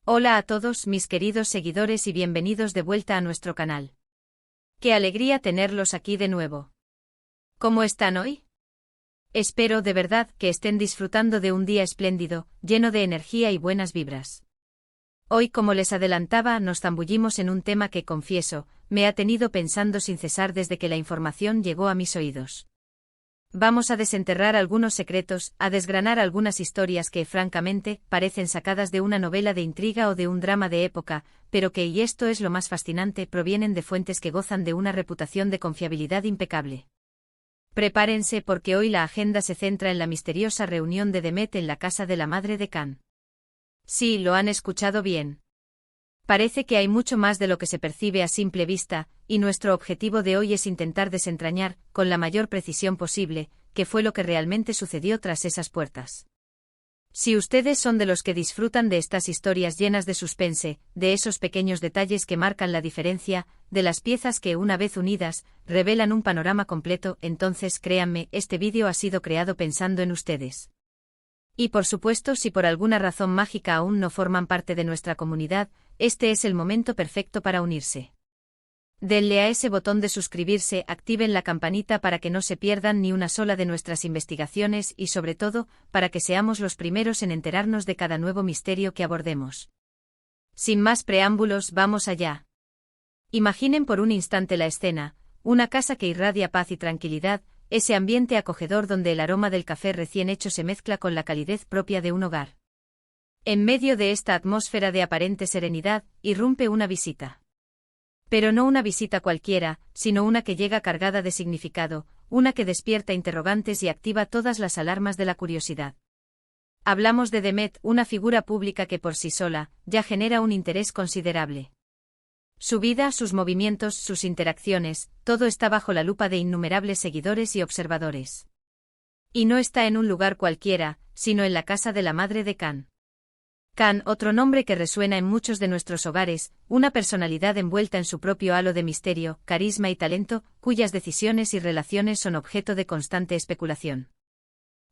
Hola a todos mis queridos seguidores y bienvenidos de vuelta a nuestro canal. Qué alegría tenerlos aquí de nuevo. ¿Cómo están hoy? Espero de verdad que estén disfrutando de un día espléndido, lleno de energía y buenas vibras. Hoy, como les adelantaba, nos zambullimos en un tema que, confieso, me ha tenido pensando sin cesar desde que la información llegó a mis oídos. Vamos a desenterrar algunos secretos, a desgranar algunas historias que, francamente, parecen sacadas de una novela de intriga o de un drama de época, pero que, y esto es lo más fascinante, provienen de fuentes que gozan de una reputación de confiabilidad impecable. Prepárense porque hoy la agenda se centra en la misteriosa reunión de Demet en la casa de la madre de Can. Sí, lo han escuchado bien. Parece que hay mucho más de lo que se percibe a simple vista, y nuestro objetivo de hoy es intentar desentrañar, con la mayor precisión posible, qué fue lo que realmente sucedió tras esas puertas. Si ustedes son de los que disfrutan de estas historias llenas de suspense, de esos pequeños detalles que marcan la diferencia, de las piezas que, una vez unidas, revelan un panorama completo, entonces créanme, este vídeo ha sido creado pensando en ustedes. Y por supuesto, si por alguna razón mágica aún no forman parte de nuestra comunidad, este es el momento perfecto para unirse. Denle a ese botón de suscribirse, activen la campanita para que no se pierdan ni una sola de nuestras investigaciones y sobre todo, para que seamos los primeros en enterarnos de cada nuevo misterio que abordemos. Sin más preámbulos, vamos allá. Imaginen por un instante la escena, una casa que irradia paz y tranquilidad, ese ambiente acogedor donde el aroma del café recién hecho se mezcla con la calidez propia de un hogar. En medio de esta atmósfera de aparente serenidad, irrumpe una visita. Pero no una visita cualquiera, sino una que llega cargada de significado, una que despierta interrogantes y activa todas las alarmas de la curiosidad. Hablamos de Demet, una figura pública que por sí sola, ya genera un interés considerable. Su vida, sus movimientos, sus interacciones, todo está bajo la lupa de innumerables seguidores y observadores. Y no está en un lugar cualquiera, sino en la casa de la madre de Can. Can, otro nombre que resuena en muchos de nuestros hogares, una personalidad envuelta en su propio halo de misterio, carisma y talento, cuyas decisiones y relaciones son objeto de constante especulación.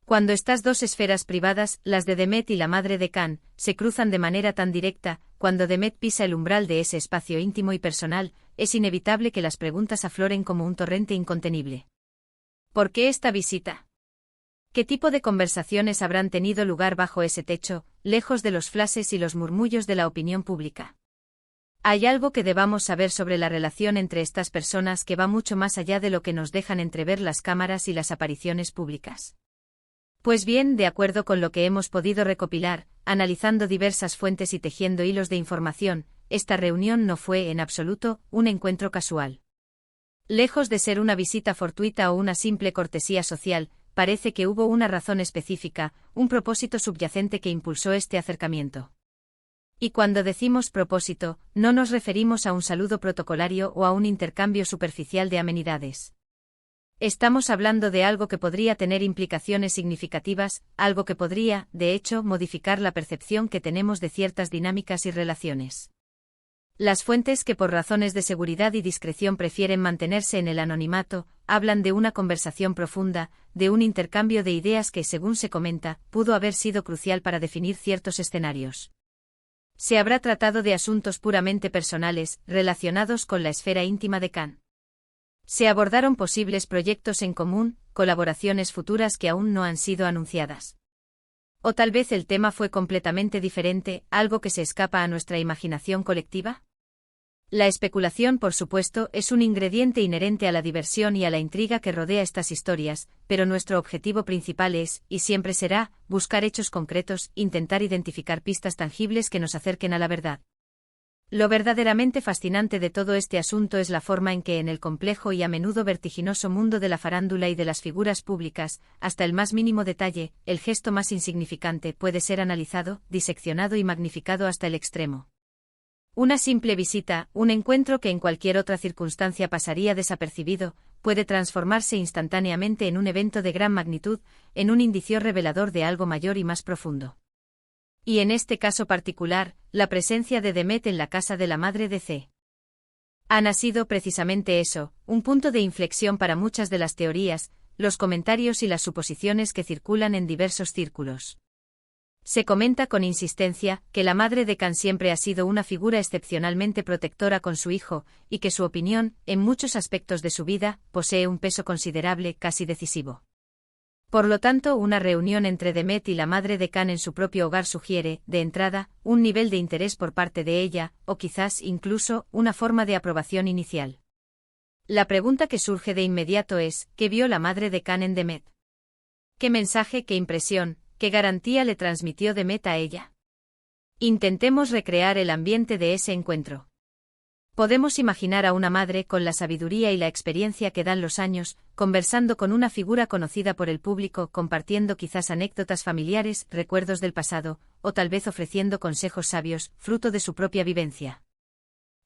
Cuando estas dos esferas privadas, las de Demet y la madre de Can, se cruzan de manera tan directa, cuando Demet pisa el umbral de ese espacio íntimo y personal, es inevitable que las preguntas afloren como un torrente incontenible. ¿Por qué esta visita? ¿Qué tipo de conversaciones habrán tenido lugar bajo ese techo, lejos de los flashes y los murmullos de la opinión pública? ¿Hay algo que debamos saber sobre la relación entre estas personas que va mucho más allá de lo que nos dejan entrever las cámaras y las apariciones públicas? Pues bien, de acuerdo con lo que hemos podido recopilar, analizando diversas fuentes y tejiendo hilos de información, esta reunión no fue, en absoluto, un encuentro casual. Lejos de ser una visita fortuita o una simple cortesía social, parece que hubo una razón específica, un propósito subyacente que impulsó este acercamiento. Y cuando decimos propósito, no nos referimos a un saludo protocolario o a un intercambio superficial de amenidades. Estamos hablando de algo que podría tener implicaciones significativas, algo que podría, de hecho, modificar la percepción que tenemos de ciertas dinámicas y relaciones. Las fuentes que por razones de seguridad y discreción prefieren mantenerse en el anonimato, hablan de una conversación profunda, de un intercambio de ideas que, según se comenta, pudo haber sido crucial para definir ciertos escenarios. Se habrá tratado de asuntos puramente personales, relacionados con la esfera íntima de Can. Se abordaron posibles proyectos en común, colaboraciones futuras que aún no han sido anunciadas. O tal vez el tema fue completamente diferente, algo que se escapa a nuestra imaginación colectiva. La especulación, por supuesto, es un ingrediente inherente a la diversión y a la intriga que rodea estas historias, pero nuestro objetivo principal es, y siempre será, buscar hechos concretos, intentar identificar pistas tangibles que nos acerquen a la verdad. Lo verdaderamente fascinante de todo este asunto es la forma en que en el complejo y a menudo vertiginoso mundo de la farándula y de las figuras públicas, hasta el más mínimo detalle, el gesto más insignificante puede ser analizado, diseccionado y magnificado hasta el extremo. Una simple visita, un encuentro que en cualquier otra circunstancia pasaría desapercibido, puede transformarse instantáneamente en un evento de gran magnitud, en un indicio revelador de algo mayor y más profundo. Y en este caso particular, la presencia de Demet en la casa de la madre de C. Ha sido precisamente eso, un punto de inflexión para muchas de las teorías, los comentarios y las suposiciones que circulan en diversos círculos. Se comenta con insistencia que la madre de Khan siempre ha sido una figura excepcionalmente protectora con su hijo, y que su opinión, en muchos aspectos de su vida, posee un peso considerable, casi decisivo. Por lo tanto, una reunión entre Demet y la madre de Khan en su propio hogar sugiere, de entrada, un nivel de interés por parte de ella, o quizás incluso una forma de aprobación inicial. La pregunta que surge de inmediato es, ¿qué vio la madre de Khan en Demet? ¿Qué mensaje, qué impresión, qué garantía le transmitió Demet a ella? Intentemos recrear el ambiente de ese encuentro. Podemos imaginar a una madre con la sabiduría y la experiencia que dan los años, conversando con una figura conocida por el público, compartiendo quizás anécdotas familiares, recuerdos del pasado, o tal vez ofreciendo consejos sabios, fruto de su propia vivencia.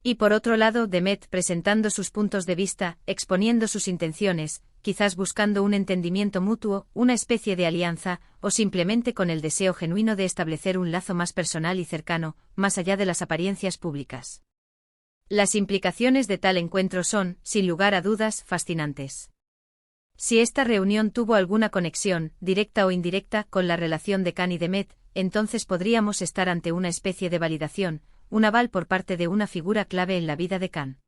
Y por otro lado, Demet presentando sus puntos de vista, exponiendo sus intenciones, quizás buscando un entendimiento mutuo, una especie de alianza, o simplemente con el deseo genuino de establecer un lazo más personal y cercano, más allá de las apariencias públicas. Las implicaciones de tal encuentro son, sin lugar a dudas, fascinantes. Si esta reunión tuvo alguna conexión, directa o indirecta, con la relación de Khan y Demet, entonces podríamos estar ante una especie de validación, un aval por parte de una figura clave en la vida de Khan.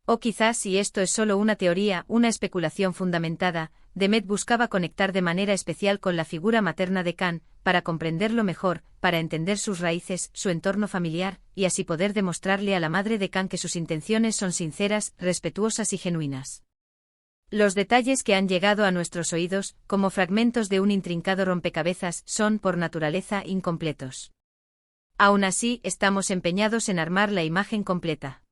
O quizás, si esto es solo una teoría, una especulación fundamentada, Demet buscaba conectar de manera especial con la figura materna de Khan, para comprenderlo mejor, para entender sus raíces, su entorno familiar, y así poder demostrarle a la madre de Khan que sus intenciones son sinceras, respetuosas y genuinas. Los detalles que han llegado a nuestros oídos, como fragmentos de un intrincado rompecabezas, son, por naturaleza, incompletos. Aún así, estamos empeñados en armar la imagen completa.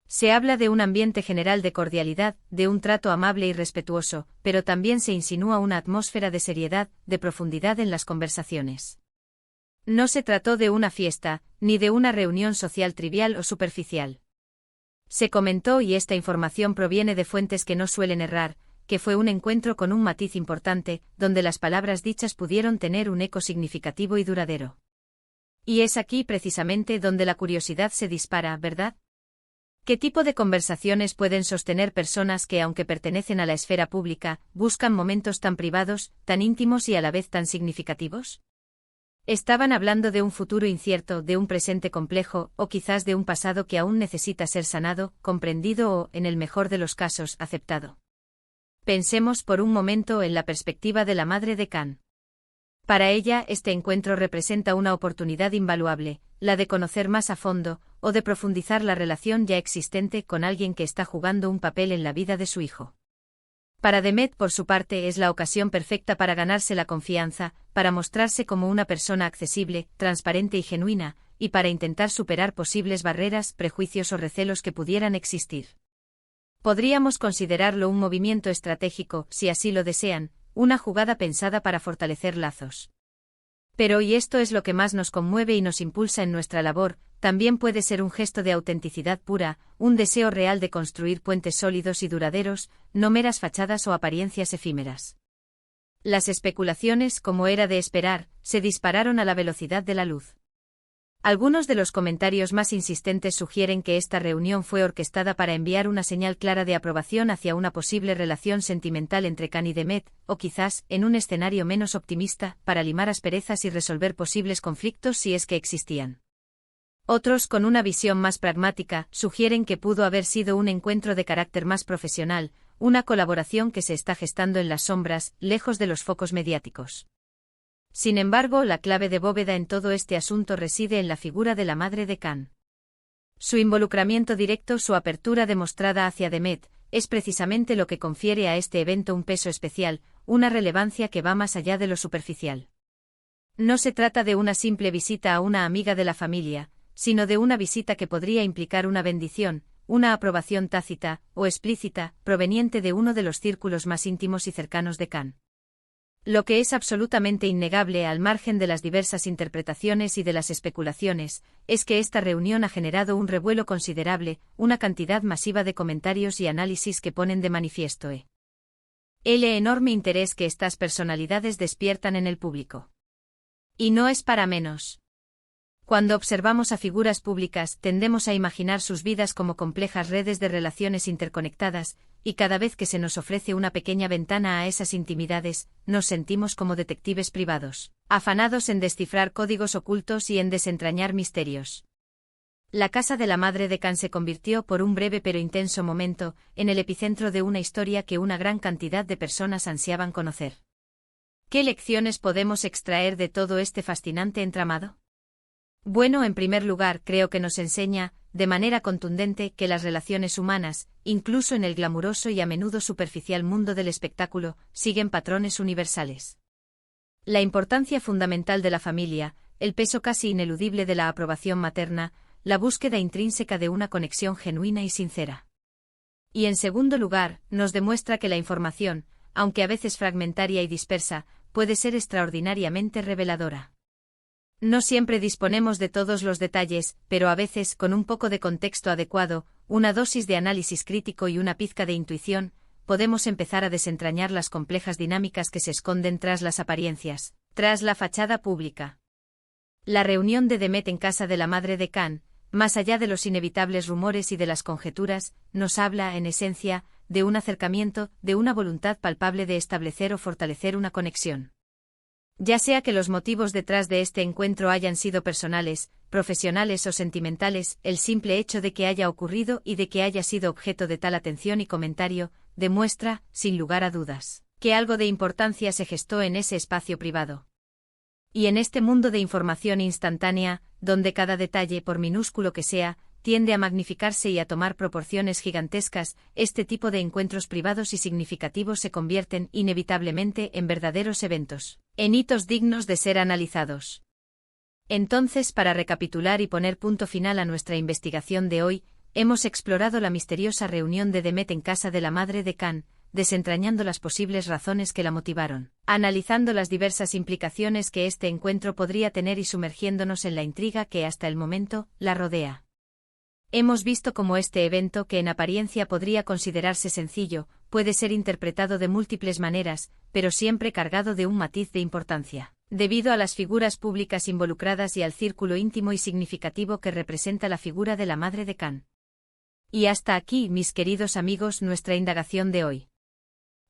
Se habla de un ambiente general de cordialidad, de un trato amable y respetuoso, pero también se insinúa una atmósfera de seriedad, de profundidad en las conversaciones. No se trató de una fiesta, ni de una reunión social trivial o superficial. Se comentó, y esta información proviene de fuentes que no suelen errar, que fue un encuentro con un matiz importante, donde las palabras dichas pudieron tener un eco significativo y duradero. Y es aquí precisamente donde la curiosidad se dispara, ¿verdad? ¿Qué tipo de conversaciones pueden sostener personas que, aunque pertenecen a la esfera pública, buscan momentos tan privados, tan íntimos y a la vez tan significativos? Estaban hablando de un futuro incierto, de un presente complejo, o quizás de un pasado que aún necesita ser sanado, comprendido o, en el mejor de los casos, aceptado. Pensemos por un momento en la perspectiva de la madre de Khan. Para ella, este encuentro representa una oportunidad invaluable, la de conocer más a fondo, o de profundizar la relación ya existente con alguien que está jugando un papel en la vida de su hijo. Para Demet, por su parte, es la ocasión perfecta para ganarse la confianza, para mostrarse como una persona accesible, transparente y genuina, y para intentar superar posibles barreras, prejuicios o recelos que pudieran existir. Podríamos considerarlo un movimiento estratégico, si así lo desean, una jugada pensada para fortalecer lazos. Pero, y esto es lo que más nos conmueve y nos impulsa en nuestra labor, también puede ser un gesto de autenticidad pura, un deseo real de construir puentes sólidos y duraderos, no meras fachadas o apariencias efímeras. Las especulaciones, como era de esperar, se dispararon a la velocidad de la luz. Algunos de los comentarios más insistentes sugieren que esta reunión fue orquestada para enviar una señal clara de aprobación hacia una posible relación sentimental entre Khan y Demet, o quizás, en un escenario menos optimista, para limar asperezas y resolver posibles conflictos si es que existían. Otros, con una visión más pragmática, sugieren que pudo haber sido un encuentro de carácter más profesional, una colaboración que se está gestando en las sombras, lejos de los focos mediáticos. Sin embargo, la clave de bóveda en todo este asunto reside en la figura de la madre de Khan. Su involucramiento directo, su apertura demostrada hacia Demet, es precisamente lo que confiere a este evento un peso especial, una relevancia que va más allá de lo superficial. No se trata de una simple visita a una amiga de la familia, sino de una visita que podría implicar una bendición, una aprobación tácita o explícita, proveniente de uno de los círculos más íntimos y cercanos de Khan. Lo que es absolutamente innegable, al margen de las diversas interpretaciones y de las especulaciones, es que esta reunión ha generado un revuelo considerable, una cantidad masiva de comentarios y análisis que ponen de manifiesto el enorme interés que estas personalidades despiertan en el público. Y no es para menos. Cuando observamos a figuras públicas, tendemos a imaginar sus vidas como complejas redes de relaciones interconectadas, y cada vez que se nos ofrece una pequeña ventana a esas intimidades, nos sentimos como detectives privados, afanados en descifrar códigos ocultos y en desentrañar misterios. La casa de la madre de Khan se convirtió por un breve pero intenso momento en el epicentro de una historia que una gran cantidad de personas ansiaban conocer. ¿Qué lecciones podemos extraer de todo este fascinante entramado? Bueno, en primer lugar, creo que nos enseña, de manera contundente, que las relaciones humanas, incluso en el glamuroso y a menudo superficial mundo del espectáculo, siguen patrones universales. La importancia fundamental de la familia, el peso casi ineludible de la aprobación materna, la búsqueda intrínseca de una conexión genuina y sincera. Y en segundo lugar, nos demuestra que la información, aunque a veces fragmentaria y dispersa, puede ser extraordinariamente reveladora. No siempre disponemos de todos los detalles, pero a veces, con un poco de contexto adecuado, una dosis de análisis crítico y una pizca de intuición, podemos empezar a desentrañar las complejas dinámicas que se esconden tras las apariencias, tras la fachada pública. La reunión de Demet en casa de la madre de Khan, más allá de los inevitables rumores y de las conjeturas, nos habla, en esencia, de un acercamiento, de una voluntad palpable de establecer o fortalecer una conexión. Ya sea que los motivos detrás de este encuentro hayan sido personales, profesionales o sentimentales, el simple hecho de que haya ocurrido y de que haya sido objeto de tal atención y comentario, demuestra, sin lugar a dudas, que algo de importancia se gestó en ese espacio privado. Y en este mundo de información instantánea, donde cada detalle, por minúsculo que sea, tiende a magnificarse y a tomar proporciones gigantescas, este tipo de encuentros privados y significativos se convierten inevitablemente en verdaderos eventos, en hitos dignos de ser analizados. Entonces, para recapitular y poner punto final a nuestra investigación de hoy, hemos explorado la misteriosa reunión de Demet en casa de la madre de Khan, desentrañando las posibles razones que la motivaron, analizando las diversas implicaciones que este encuentro podría tener y sumergiéndonos en la intriga que hasta el momento la rodea. Hemos visto cómo este evento, que en apariencia podría considerarse sencillo, puede ser interpretado de múltiples maneras, pero siempre cargado de un matiz de importancia, debido a las figuras públicas involucradas y al círculo íntimo y significativo que representa la figura de la madre de Khan. Y hasta aquí, mis queridos amigos, nuestra indagación de hoy.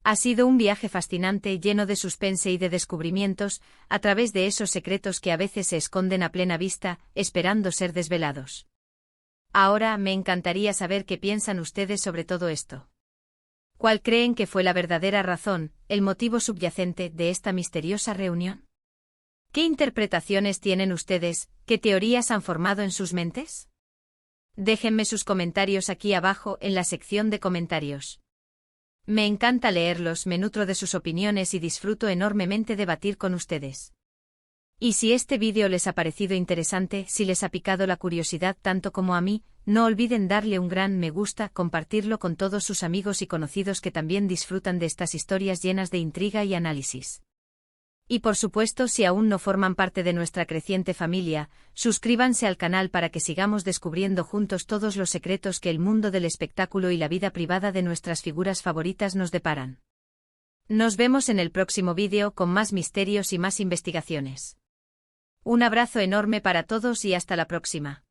Ha sido un viaje fascinante, lleno de suspense y de descubrimientos, a través de esos secretos que a veces se esconden a plena vista, esperando ser desvelados. Ahora me encantaría saber qué piensan ustedes sobre todo esto. ¿Cuál creen que fue la verdadera razón, el motivo subyacente de esta misteriosa reunión? ¿Qué interpretaciones tienen ustedes, qué teorías han formado en sus mentes? Déjenme sus comentarios aquí abajo en la sección de comentarios. Me encanta leerlos, me nutro de sus opiniones y disfruto enormemente debatir con ustedes. Y si este vídeo les ha parecido interesante, si les ha picado la curiosidad tanto como a mí, no olviden darle un gran me gusta, compartirlo con todos sus amigos y conocidos que también disfrutan de estas historias llenas de intriga y análisis. Y por supuesto, si aún no forman parte de nuestra creciente familia, suscríbanse al canal para que sigamos descubriendo juntos todos los secretos que el mundo del espectáculo y la vida privada de nuestras figuras favoritas nos deparan. Nos vemos en el próximo vídeo con más misterios y más investigaciones. Un abrazo enorme para todos y hasta la próxima.